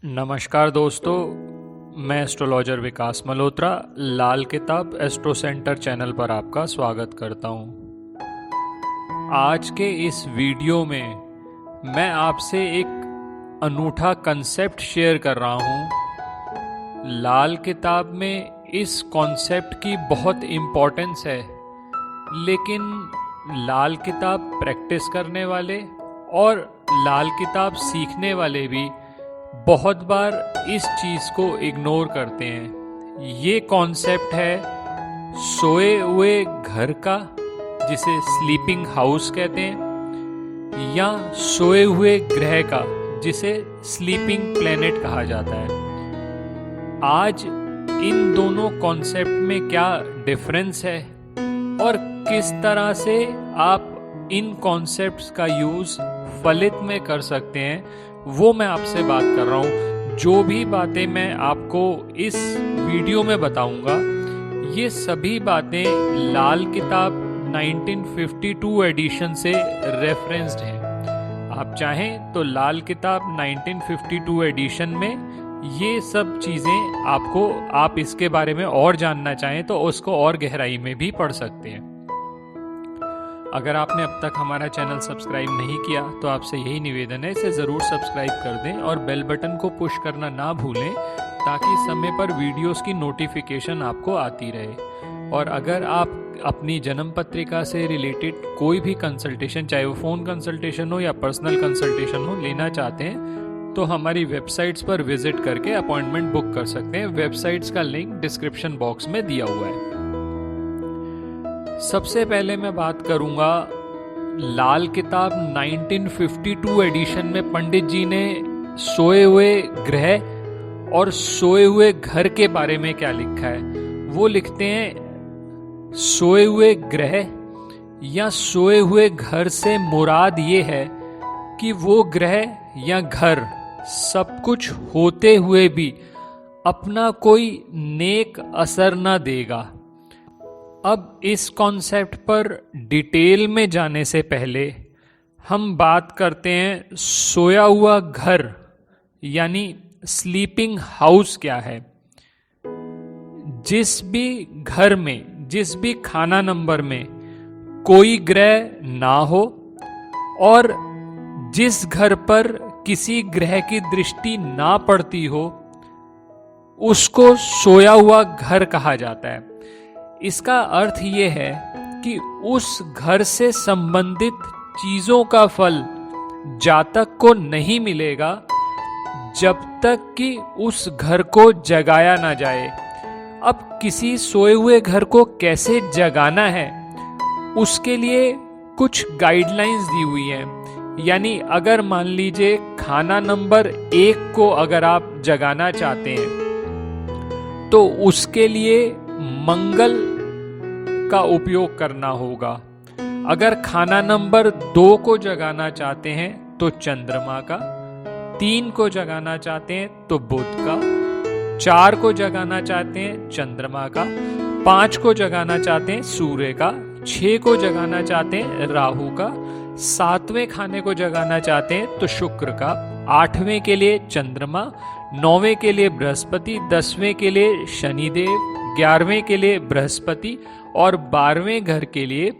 नमस्कार दोस्तों, मैं एस्ट्रोलॉजर विकास मल्होत्रा लाल किताब एस्ट्रो सेंटर चैनल पर आपका स्वागत करता हूं। आज के इस वीडियो में मैं आपसे एक अनूठा कंसेप्ट शेयर कर रहा हूं। लाल किताब में इस कॉन्सेप्ट की बहुत इम्पोर्टेंस है, लेकिन लाल किताब प्रैक्टिस करने वाले और लाल किताब सीखने वाले भी बहुत बार इस चीज़ को इग्नोर करते हैं। ये कॉन्सेप्ट है सोए हुए घर का, जिसे स्लीपिंग हाउस कहते हैं, या सोए हुए ग्रह का, जिसे स्लीपिंग प्लेनेट कहा जाता है। आज इन दोनों कॉन्सेप्ट में क्या डिफरेंस है और किस तरह से आप इन कॉन्सेप्ट्स का यूज़ फलित में कर सकते हैं, वो मैं आपसे बात कर रहा हूँ। जो भी बातें मैं आपको इस वीडियो में बताऊंगा, ये सभी बातें लाल किताब 1952 एडिशन से रेफरेंस्ड हैं। आप चाहें तो लाल किताब 1952 एडिशन में ये सब चीज़ें आप इसके बारे में और जानना चाहें तो उसको और गहराई में भी पढ़ सकते हैं। अगर आपने अब तक हमारा चैनल सब्सक्राइब नहीं किया तो आपसे यही निवेदन है, इसे ज़रूर सब्सक्राइब कर दें और बेल बटन को पुश करना ना भूलें, ताकि समय पर वीडियोस की नोटिफिकेशन आपको आती रहे। और अगर आप अपनी जन्म पत्रिका से रिलेटेड कोई भी कंसल्टेशन, चाहे वो फ़ोन कंसल्टेशन हो या पर्सनल कंसल्टेशन हो, लेना चाहते हैं तो हमारी वेबसाइट्स पर विजिट करके अपॉइंटमेंट बुक कर सकते हैं। वेबसाइट्स का लिंक डिस्क्रिप्शन बॉक्स में दिया हुआ है। सबसे पहले मैं बात करूंगा लाल किताब 1952 एडिशन में पंडित जी ने सोए हुए ग्रह और सोए हुए घर के बारे में क्या लिखा है। वो लिखते हैं, सोए हुए ग्रह या सोए हुए घर से मुराद ये है कि वो ग्रह या घर सब कुछ होते हुए भी अपना कोई नेक असर ना देगा। अब इस कॉन्सेप्ट पर डिटेल में जाने से पहले हम बात करते हैं सोया हुआ घर यानी स्लीपिंग हाउस क्या है। जिस भी घर में, जिस भी खाना नंबर में कोई ग्रह ना हो और जिस घर पर किसी ग्रह की दृष्टि ना पड़ती हो, उसको सोया हुआ घर कहा जाता है। इसका अर्थ ये है कि उस घर से संबंधित चीजों का फल जातक को नहीं मिलेगा जब तक कि उस घर को जगाया ना जाए। अब किसी सोए हुए घर को कैसे जगाना है, उसके लिए कुछ गाइडलाइंस दी हुई हैं। यानी अगर मान लीजिए खाना नंबर 1 को अगर आप जगाना चाहते हैं तो उसके लिए मंगल का उपयोग करना होगा। अगर खाना नंबर 2 को जगाना चाहते हैं तो चंद्रमा का, 3 को जगाना चाहते हैं तो बुध का, 4 को जगाना चाहते हैं चंद्रमा का, 5 को जगाना चाहते हैं सूर्य का, 6 को जगाना चाहते हैं राहु का, 7वें खाने को जगाना चाहते हैं तो शुक्र का, 8वें के लिए चंद्रमा, 9वें के लिए बृहस्पति, 10वें के लिए शनिदेव, 11वें के लिए बृहस्पति और 12वें घर के लिए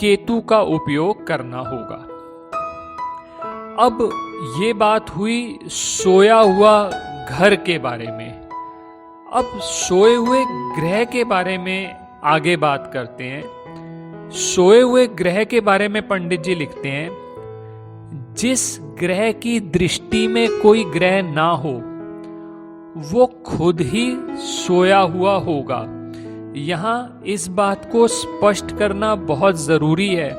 केतु का उपयोग करना होगा। अब ये बात हुई सोया हुआ घर के बारे में। अब सोए हुए ग्रह के बारे में आगे बात करते हैं। सोए हुए ग्रह के बारे में पंडित जी लिखते हैं, जिस ग्रह की दृष्टि में कोई ग्रह ना हो वो खुद ही सोया हुआ होगा। यहां इस बात को स्पष्ट करना बहुत जरूरी है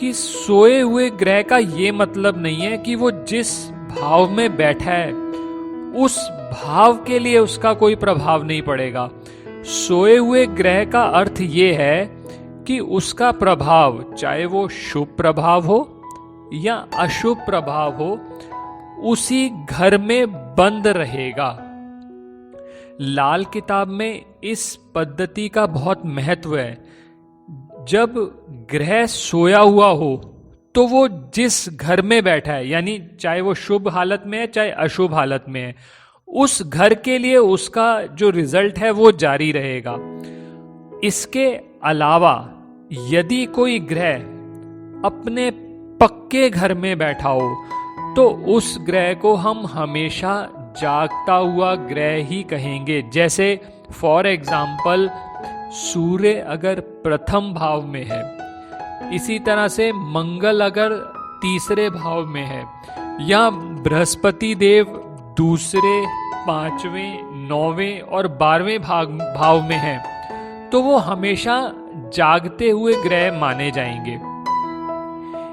कि सोए हुए ग्रह का ये मतलब नहीं है कि वो जिस भाव में बैठा है उस भाव के लिए उसका कोई प्रभाव नहीं पड़ेगा। सोए हुए ग्रह का अर्थ ये है कि उसका प्रभाव, चाहे वो शुभ प्रभाव हो या अशुभ प्रभाव हो, उसी घर में बंद रहेगा। लाल किताब में इस पद्धति का बहुत महत्व है। जब ग्रह सोया हुआ हो तो वो जिस घर में बैठा है, यानी चाहे वो शुभ हालत में है चाहे अशुभ हालत में है, उस घर के लिए उसका जो रिजल्ट है वो जारी रहेगा। इसके अलावा यदि कोई ग्रह अपने पक्के घर में बैठा हो तो उस ग्रह को हम हमेशा जागता हुआ ग्रह ही कहेंगे। जैसे फॉर एग्जाम्पल सूर्य अगर प्रथम भाव में है, इसी तरह से मंगल अगर तीसरे भाव में है, या बृहस्पति देव दूसरे, पांचवें, नौवें और 12वें भाव में है, तो वो हमेशा जागते हुए ग्रह माने जाएंगे।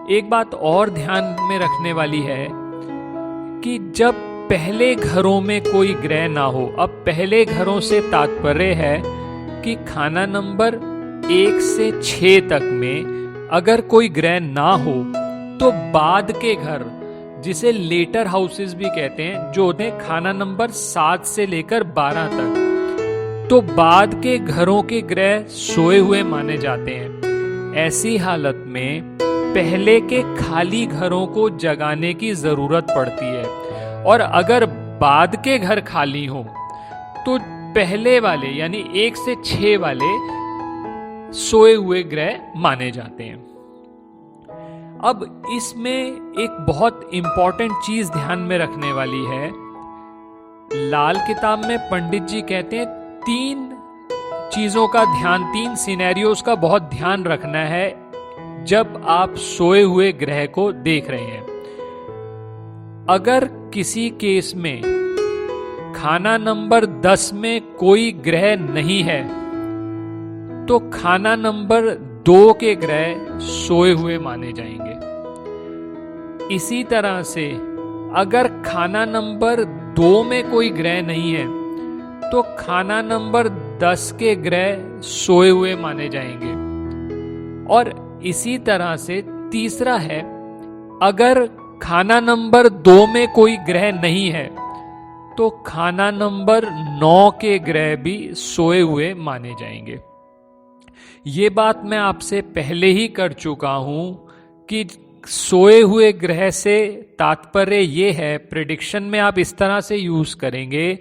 एक बात और ध्यान में रखने वाली है कि जब पहले घरों में कोई ग्रह ना हो, अब पहले घरों से तात्पर्य है कि खाना नंबर 1 से 6 तक में अगर कोई ग्रह ना हो तो बाद के घर, जिसे लेटर हाउसेस भी कहते हैं, जो होते हैं खाना नंबर 7 से लेकर 12 तक, तो बाद के घरों के ग्रह सोए हुए माने जाते हैं। ऐसी हालत में पहले के खाली घरों को जगाने की जरूरत पड़ती है, और अगर बाद के घर खाली हो तो पहले वाले यानी 1 से 6 वाले सोए हुए ग्रह माने जाते हैं। अब इसमें एक बहुत इंपॉर्टेंट चीज ध्यान में रखने वाली है। लाल किताब में पंडित जी कहते हैं 3 चीजों का ध्यान, 3 सिनेरियोस का बहुत ध्यान रखना है जब आप सोए हुए ग्रह को देख रहे हैं। अगर किसी केस में खाना नंबर 10 में कोई ग्रह नहीं है तो खाना नंबर 2 के ग्रह सोए हुए माने जाएंगे। इसी तरह से अगर खाना नंबर 2 में कोई ग्रह नहीं है तो खाना नंबर 10 के ग्रह सोए हुए माने जाएंगे। और इसी तरह से तीसरा है, अगर खाना नंबर 2 में कोई ग्रह नहीं है तो खाना नंबर 9 के ग्रह भी सोए हुए माने जाएंगे। ये बात मैं आपसे पहले ही कर चुका हूं कि सोए हुए ग्रह से तात्पर्य ये है, प्रेडिक्शन में आप इस तरह से यूज करेंगे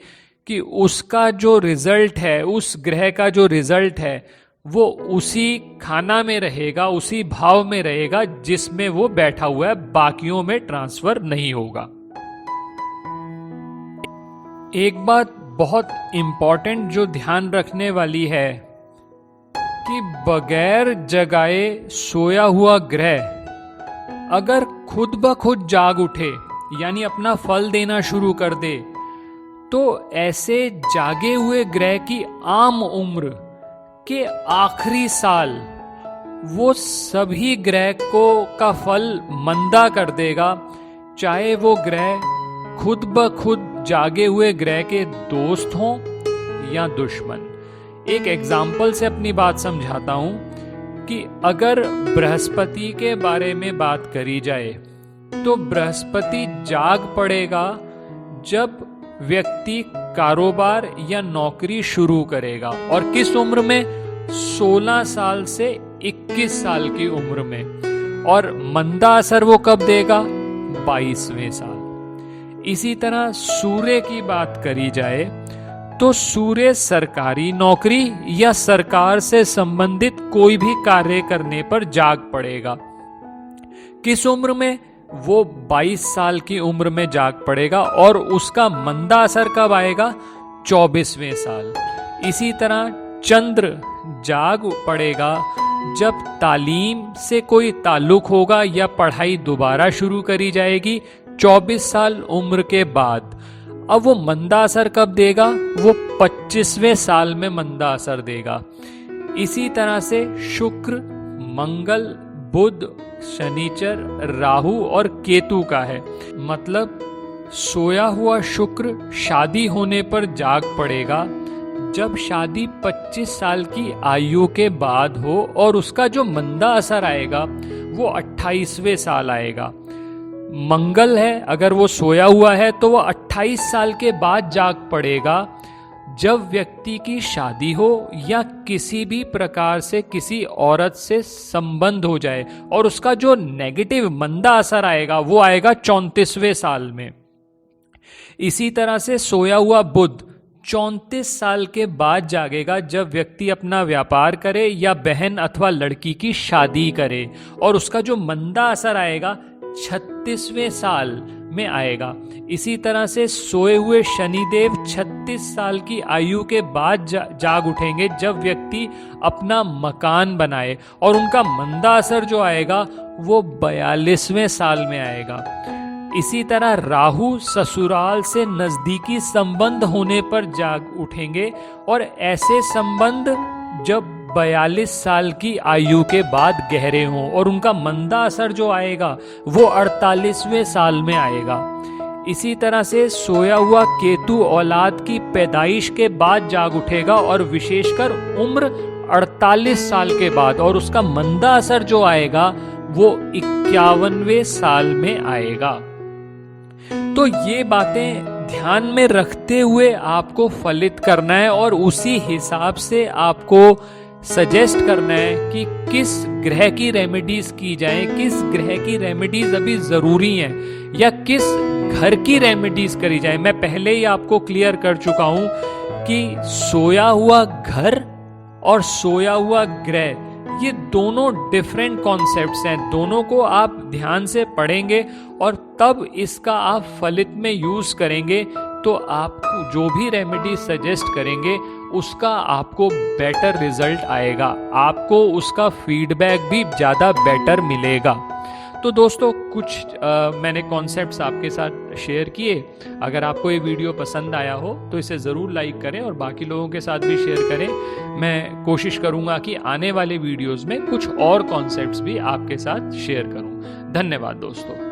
कि उसका जो रिजल्ट है, उस ग्रह का जो रिजल्ट है वो उसी खाना में रहेगा, उसी भाव में रहेगा जिसमें वो बैठा हुआ है, बाकियों में ट्रांसफर नहीं होगा। एक बात बहुत इंपॉर्टेंट जो ध्यान रखने वाली है कि बगैर जगाए सोया हुआ ग्रह अगर खुद ब खुद जाग उठे, यानी अपना फल देना शुरू कर दे, तो ऐसे जागे हुए ग्रह की आम उम्र के आखिरी साल वो सभी ग्रह को का फल मंदा कर देगा, चाहे वो ग्रह खुद ब खुद जागे हुए ग्रह के दोस्त हों या दुश्मन। एक एग्जाम्पल से अपनी बात समझाता हूं कि अगर बृहस्पति के बारे में बात करी जाए तो बृहस्पति जाग पड़ेगा जब व्यक्ति कारोबार या नौकरी शुरू करेगा, और किस उम्र में? 16 साल से 21 साल की उम्र में। और मंदा असर वो कब देगा? 22वें साल। इसी तरह सूर्य की बात करी जाए तो सूर्य सरकारी नौकरी या सरकार से संबंधित कोई भी कार्य करने पर जाग पड़ेगा। किस उम्र में? वो 22 साल की उम्र में जाग पड़ेगा, और उसका मंदा असर कब आएगा? 24वें साल। इसी तरह चंद्र जाग पड़ेगा जब तालीम से कोई ताल्लुक होगा या पढ़ाई दोबारा शुरू करी जाएगी 24 साल उम्र के बाद। अब वो मंदा असर कब देगा? वो 25वें साल में मंदा असर देगा। इसी तरह से शुक्र, मंगल, बुध, शनिचर, राहु और केतु का है। मतलब सोया हुआ शुक्र शादी होने पर जाग पड़ेगा जब शादी 25 साल की आयु के बाद हो, और उसका जो मंदा असर आएगा वो 28वें साल आएगा। मंगल है, अगर वो सोया हुआ है तो वो 28 साल के बाद जाग पड़ेगा, जब व्यक्ति की शादी हो या किसी भी प्रकार से किसी औरत से संबंध हो जाए, और उसका जो नेगेटिव मंदा असर आएगा वो आएगा 34वें साल में। इसी तरह से सोया हुआ बुध 34 साल के बाद जागेगा, जब व्यक्ति अपना व्यापार करे या बहन अथवा लड़की की शादी करे, और उसका जो मंदा असर आएगा 36वें साल में आएगा। इसी तरह से सोए हुए शनिदेव 36 साल की आयु के बाद जाग उठेंगे, जब व्यक्ति अपना मकान बनाए, और उनका मंदा असर जो आएगा वो 42वें साल में आएगा। इसी तरह राहु ससुराल से नजदीकी संबंध होने पर जाग उठेंगे, और ऐसे संबंध जब 42 साल की आयु के बाद गहरे हों, और उनका मंदा असर जो आएगा वो 48वें साल में आएगा। इसी तरह से सोया हुआ केतु औलाद की पैदाइश के बाद जाग उठेगा, और विशेषकर उम्र 48 साल के बाद, और उसका मंदा असर जो आएगा वो 51वें साल में आएगा। तो ये बातें ध्यान में रखते हुए आपको फलित करना है, और उसी हिसाब से आपको सजेस्ट करना है कि किस ग्रह की रेमेडीज की जाए, किस ग्रह की रेमेडीज अभी जरूरी हैं, या किस घर की रेमेडीज करी जाए। मैं पहले ही आपको क्लियर कर चुका हूं कि सोया हुआ घर और सोया हुआ ग्रह ये दोनों डिफरेंट कॉन्सेप्ट्स हैं। दोनों को आप ध्यान से पढ़ेंगे और तब इसका आप फलित में यूज करेंगे, तो आपको जो भी रेमेडी सजेस्ट करेंगे उसका आपको बेटर रिजल्ट आएगा, आपको उसका फीडबैक भी ज़्यादा बेटर मिलेगा। तो दोस्तों कुछ मैंने कॉन्सेप्ट्स आपके साथ शेयर किए। अगर आपको ये वीडियो पसंद आया हो तो इसे ज़रूर लाइक करें और बाकी लोगों के साथ भी शेयर करें। मैं कोशिश करूँगा कि आने वाले वीडियोज़ में कुछ और कॉन्सेप्ट्स भी आपके साथ शेयर करूँ। धन्यवाद दोस्तों।